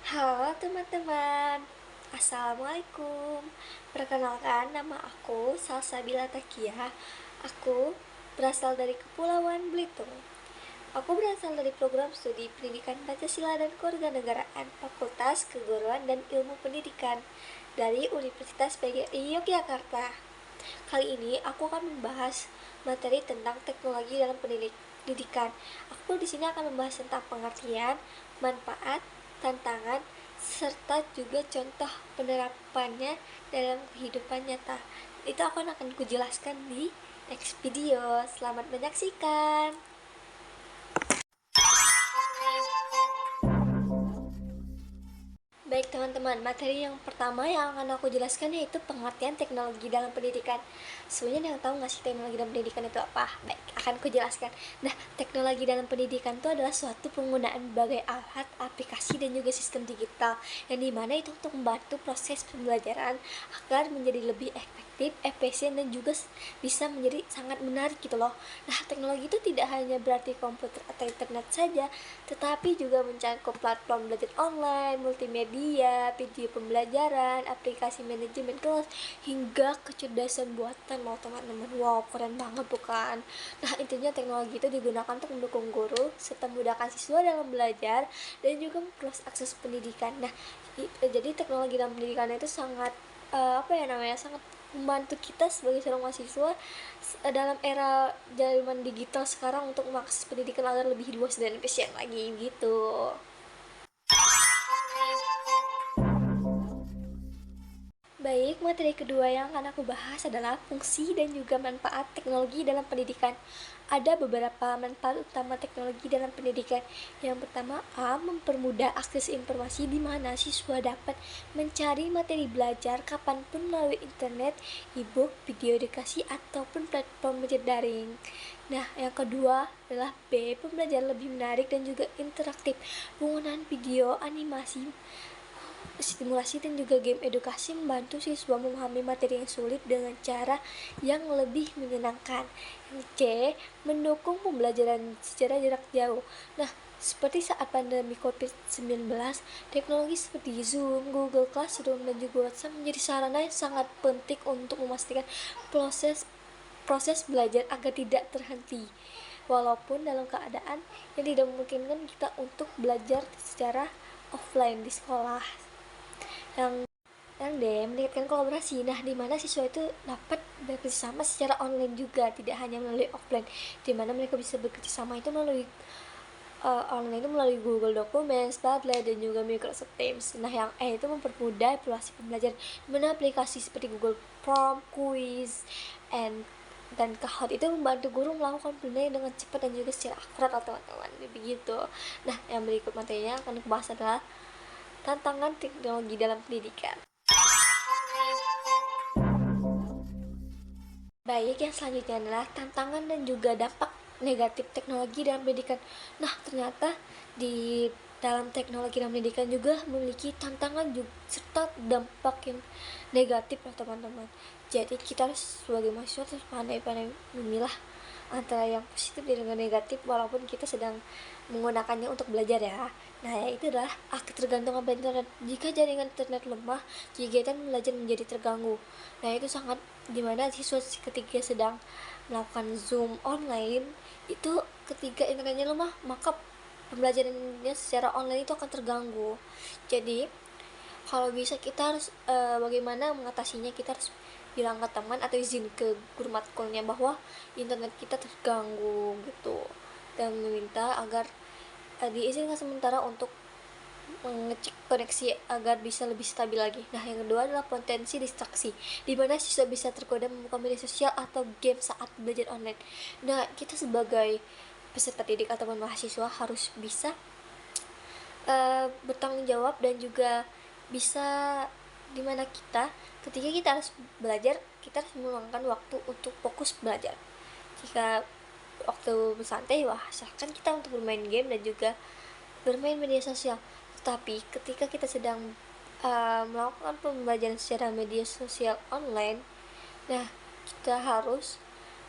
Halo teman-teman, Assalamualaikum. Perkenalkan, nama aku Salsabila Takia. Aku berasal dari Kepulauan Belitung. Aku berasal dari program studi Pendidikan Pancasila dan Kewarganegaraan Fakultas Keguruan dan Ilmu Pendidikan dari Universitas PGRI Yogyakarta. Kali ini aku akan membahas materi tentang teknologi dalam pendidikan. Aku di sini akan membahas tentang pengertian, manfaat, tantangan, serta juga contoh penerapannya dalam kehidupan nyata. Itu akan kujelaskan di next video. Selamat menyaksikan. Baik teman-teman, materi yang pertama yang akan aku jelaskan yaitu pengertian teknologi dalam pendidikan. Sebenarnya yang tahu nggak sih teknologi dalam pendidikan itu apa? Baik, akan aku jelaskan. Nah, teknologi dalam pendidikan itu adalah suatu penggunaan berbagai alat, aplikasi, dan juga sistem digital yang dimana itu untuk membantu proses pembelajaran agar menjadi lebih efektif, efisien, dan juga bisa menjadi sangat menarik gitu loh. Nah, teknologi itu tidak hanya berarti komputer atau internet saja, tetapi juga mencakup platform belajar online, multimedia, video pembelajaran, aplikasi manajemen kelas, hingga kecerdasan buatan loh teman-teman. Wow, keren banget bukan? Nah, intinya teknologi itu digunakan untuk mendukung guru serta memudahkan siswa dalam belajar dan juga memperluas akses pendidikan. Nah, jadi teknologi dalam pendidikan itu sangat sangat membantu kita sebagai seorang mahasiswa dalam era zaman digital sekarang untuk mengakses pendidikan agar lebih luas dan efisien lagi gitu. Baik, materi kedua yang akan aku bahas adalah fungsi dan juga manfaat teknologi dalam pendidikan. Ada beberapa manfaat utama teknologi dalam pendidikan. Yang pertama, mempermudah akses informasi di mana siswa dapat mencari materi belajar kapanpun melalui internet, e-book, video edukasi, ataupun platform belajar daring. Nah, yang kedua adalah pembelajaran lebih menarik dan juga interaktif. Penggunaan video, animasi, stimulasi dan juga game edukasi membantu siswa memahami materi yang sulit dengan cara yang lebih menyenangkan. C. Mendukung pembelajaran secara jarak jauh. Nah, seperti saat pandemi COVID-19, teknologi seperti Zoom, Google Classroom, dan juga WhatsApp menjadi sarana yang sangat penting untuk memastikan proses proses belajar agar tidak terhenti. Walaupun dalam keadaan yang tidak memungkinkan kita untuk belajar secara offline di sekolah. Yang D, meningkatkan kolaborasi. Nah, di mana siswa itu dapat bekerjasama secara online juga, tidak hanya melalui offline, di mana mereka bisa bekerjasama itu melalui online itu melalui Google Documents, Padlet, dan juga Microsoft Teams. Nah, yang E itu mempermudah evaluasi pembelajaran, di mana aplikasi seperti Google Form, Quiz, dan Kahoot itu membantu guru melakukan penilaian dengan cepat dan juga secara akurat teman-teman. Begitu. Nah, yang berikut materinya akan dibahas adalah tantangan teknologi dalam pendidikan. Baik, yang selanjutnya adalah tantangan dan juga dampak negatif teknologi dalam pendidikan. Nah, ternyata di dalam teknologi dalam pendidikan juga memiliki tantangan juga, serta dampak yang negatif loh teman-teman. Jadi kita harus sebagai mahasiswa harus pandai-pandai memilah antara yang positif dan yang negatif walaupun kita sedang menggunakannya untuk belajar ya. Nah, itu adalah ketergantungan pada internet. Jika jaringan internet lemah, kegiatan belajar menjadi terganggu. Nah, itu sangat dimana siswa ketika sedang melakukan Zoom online itu ketika internetnya lemah, maka pembelajarannya secara online itu akan terganggu. Jadi, kalau bisa kita harus bagaimana mengatasinya, kita harus bilang ke teman atau izin ke guru matkulnya bahwa internet kita terganggu gitu, dan meminta agar diizinkan sementara untuk mengecek koneksi agar bisa lebih stabil lagi. Nah, yang kedua adalah potensi distraksi, di mana siswa bisa tergoda membuka media sosial atau game saat belajar online. Nah, kita sebagai peserta didik ataupun mahasiswa harus bisa bertanggung jawab dan juga bisa dimana kita ketika kita harus belajar, kita harus meluangkan waktu untuk fokus belajar. Jika waktu bersantai, wah silahkan kita untuk bermain game dan juga bermain media sosial. Tetapi ketika kita sedang melakukan pembelajaran secara media sosial online, nah kita harus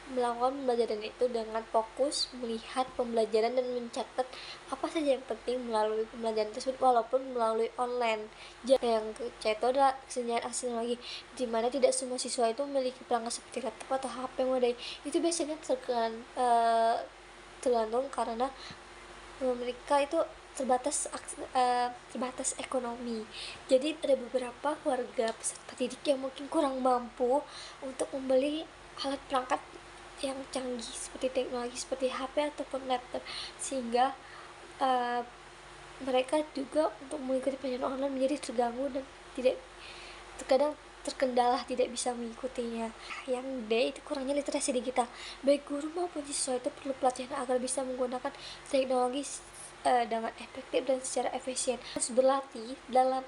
melakukan pembelajaran itu dengan fokus melihat pembelajaran dan mencatat apa saja yang penting melalui pembelajaran tersebut walaupun melalui online. Yang ketiga itu adalah kesenian akses teknologi, di mana tidak semua siswa itu memiliki perangkat seperti laptop atau HP memadai. Itu biasanya tergantung karena mereka itu terbatas ekonomi. Jadi ada beberapa keluarga peserta didik yang mungkin kurang mampu untuk membeli alat perangkat yang canggih seperti teknologi seperti HP ataupun laptop, sehingga uh, mereka juga untuk mengikuti pelajaran online menjadi terganggu dan terkadang terkendala tidak bisa mengikutinya. Yang D itu kurangnya literasi digital. Baik guru maupun siswa itu perlu pelatihan agar bisa menggunakan teknologi dengan efektif dan secara efisien. Harus berlatih dalam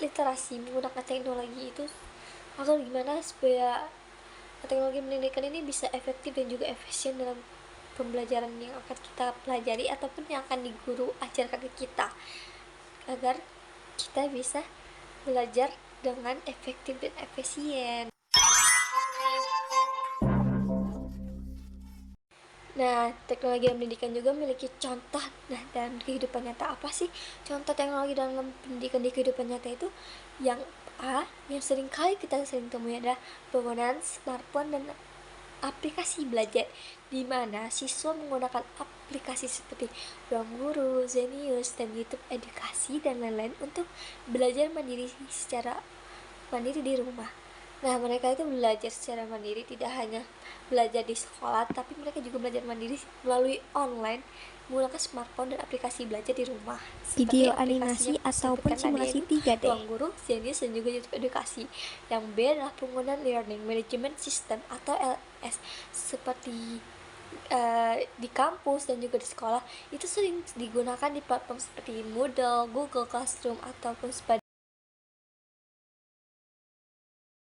literasi menggunakan teknologi itu agar gimana supaya teknologi pendidikan ini bisa efektif dan juga efisien dalam pembelajaran yang akan kita pelajari ataupun yang akan diguru ajarkan ke kita, agar kita bisa belajar dengan efektif dan efisien. Nah, teknologi dalam pendidikan juga memiliki contoh. Nah, dalam kehidupan nyata apa sih contoh teknologi dalam pendidikan di kehidupan nyata itu? Yang yang kita sering temui adalah penggunaan smartphone dan aplikasi belajar, di mana siswa menggunakan aplikasi seperti Ruang Guru, Zenius, dan YouTube Edukasi dan lain-lain untuk belajar secara mandiri di rumah. Nah, mereka itu belajar secara mandiri, tidak hanya belajar di sekolah, tapi mereka juga belajar mandiri melalui online menggunakan smartphone dan aplikasi belajar di rumah. Video animasi ataupun simulasi 3D. Ruang Guru, Zenius, dan juga YouTube Edukasi. Yang B adalah penggunaan Learning Management System atau LS, seperti di kampus dan juga di sekolah. Itu sering digunakan di platform seperti Moodle, Google Classroom, ataupun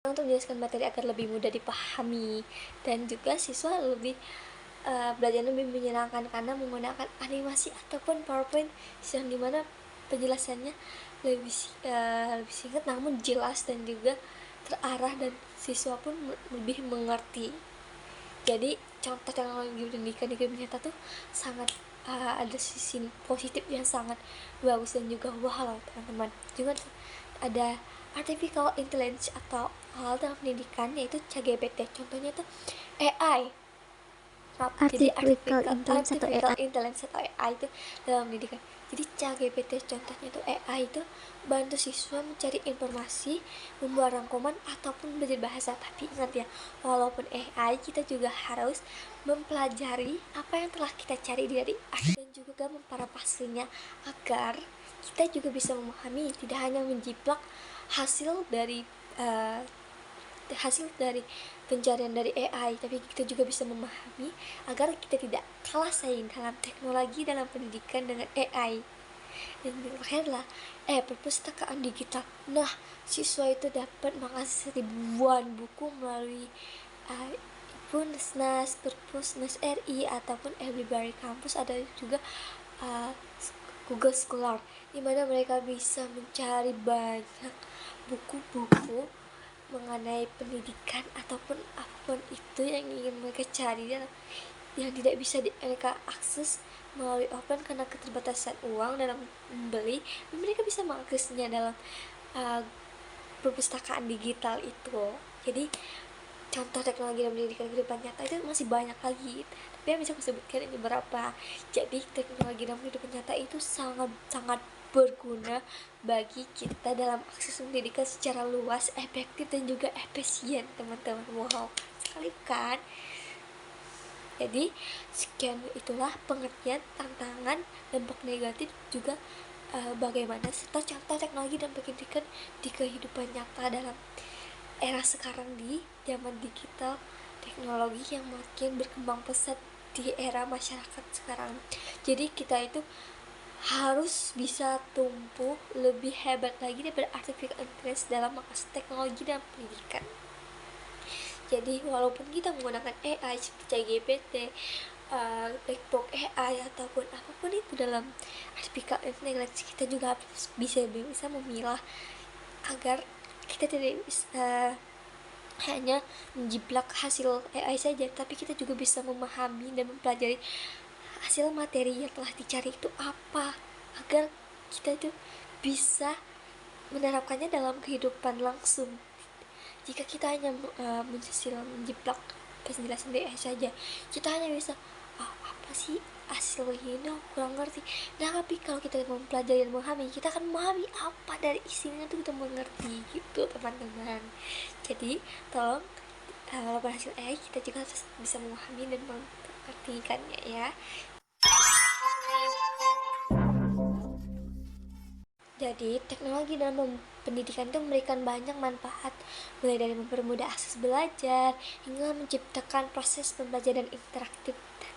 untuk menjelaskan materi agar lebih mudah dipahami, dan juga siswa belajar lebih menyenangkan karena menggunakan animasi ataupun PowerPoint yang dimana penjelasannya lebih singkat namun jelas dan juga terarah, dan siswa pun lebih mengerti. Jadi contoh teknologi pendidikan di kehidupan nyata tuh sangat ada sisi positif yang sangat bagus dan juga wah loh teman-teman. Juga ada artificial intelligence atau hal dalam pendidikan, yaitu ChatGPT. Contohnya itu AI. Jadi artificial intelligence atau AI itu dalam pendidikan. Jadi ChatGPT contohnya itu AI itu bantu siswa mencari informasi, membuat rangkuman ataupun belajar bahasa. Tapi ingat ya, walaupun AI, kita juga harus mempelajari apa yang telah kita cari dari AI dan juga memparafrasenya agar kita juga bisa memahami, tidak hanya menjiplak hasil dari pencarian dari AI, tapi kita juga bisa memahami agar kita tidak kalah saing dalam teknologi dalam pendidikan dengan AI. Dan yang terakhir adalah perpustakaan digital. Nah, siswa itu dapat mengakses ribuan buku melalui Punsnas, Perpusnas RI, ataupun e-library kampus. Ada juga Google Scholar, di mana mereka bisa mencari banyak buku-buku mengenai pendidikan ataupun apapun itu yang ingin mereka cari, yang tidak bisa mereka akses melalui offline karena keterbatasan uang dalam membeli. Mereka bisa mengaksesnya dalam perpustakaan digital itu. Jadi contoh teknologi dalam pendidikan kehidupan nyata itu masih banyak lagi, tapi yang bisa aku sebutkan ini beberapa. Jadi teknologi dalam kehidupan nyata itu sangat berguna bagi kita dalam akses pendidikan secara luas, efektif, dan juga efisien, teman-teman. Wow sekali kan? Jadi sekian, itulah pengertian, tantangan, dampak negatif, juga bagaimana serta contoh teknologi dan pendidikan di kehidupan nyata dalam era sekarang, di zaman digital, teknologi yang makin berkembang pesat di era masyarakat sekarang. Jadi kita itu harus bisa tumbuh lebih hebat lagi daripada artificial intelligence dalam mengakses teknologi dan pendidikan. Jadi walaupun kita menggunakan AI seperti ChatGPT, Blackbox AI, ataupun apapun itu dalam artificial intelligence, kita juga bisa memilah agar kita tidak bisa hanya menjiplak hasil AI saja, tapi kita juga bisa memahami dan mempelajari hasil materi yang telah dicari itu apa, agar kita itu bisa menerapkannya dalam kehidupan langsung. Jika kita hanya menjiplak penjelasan AI saja, kita hanya bisa apa sih hasil ini, aku kurang ngerti. Nah, tapi kalau kita mempelajari dan memahami, kita akan memahami apa dari isinya, itu kita mengerti gitu teman-teman. Jadi tolong walaupun hasil AI, kita juga harus bisa memahami dan mengartikannya ya. Jadi, teknologi dalam pendidikan itu memberikan banyak manfaat, mulai dari mempermudah akses belajar hingga menciptakan proses pembelajaran interaktif dan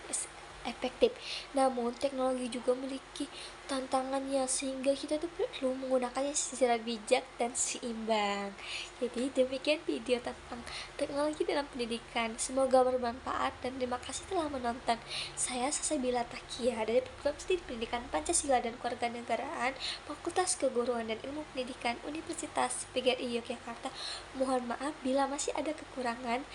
efektif. Namun, teknologi juga memiliki tantangannya, sehingga kita tuh perlu menggunakannya secara bijak dan seimbang. Jadi, demikian video tentang teknologi dalam pendidikan. Semoga bermanfaat dan terima kasih telah menonton. Saya Sasabila Takia dari Program Studi Pendidikan Pancasila dan Kewarganegaraan, Fakultas Keguruan dan Ilmu Pendidikan Universitas PGRI Yogyakarta. Mohon maaf bila masih ada kekurangan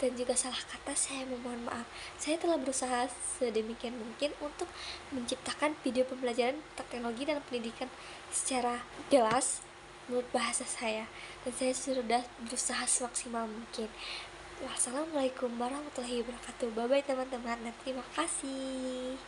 dan juga salah kata, saya memohon maaf. Saya telah berusaha sedemikian mungkin untuk menciptakan video pembelajaran teknologi dalam pendidikan secara jelas menurut bahasa saya, dan saya sudah berusaha semaksimal mungkin. Wassalamualaikum warahmatullahi wabarakatuh. Bye bye teman-teman, dan terima kasih.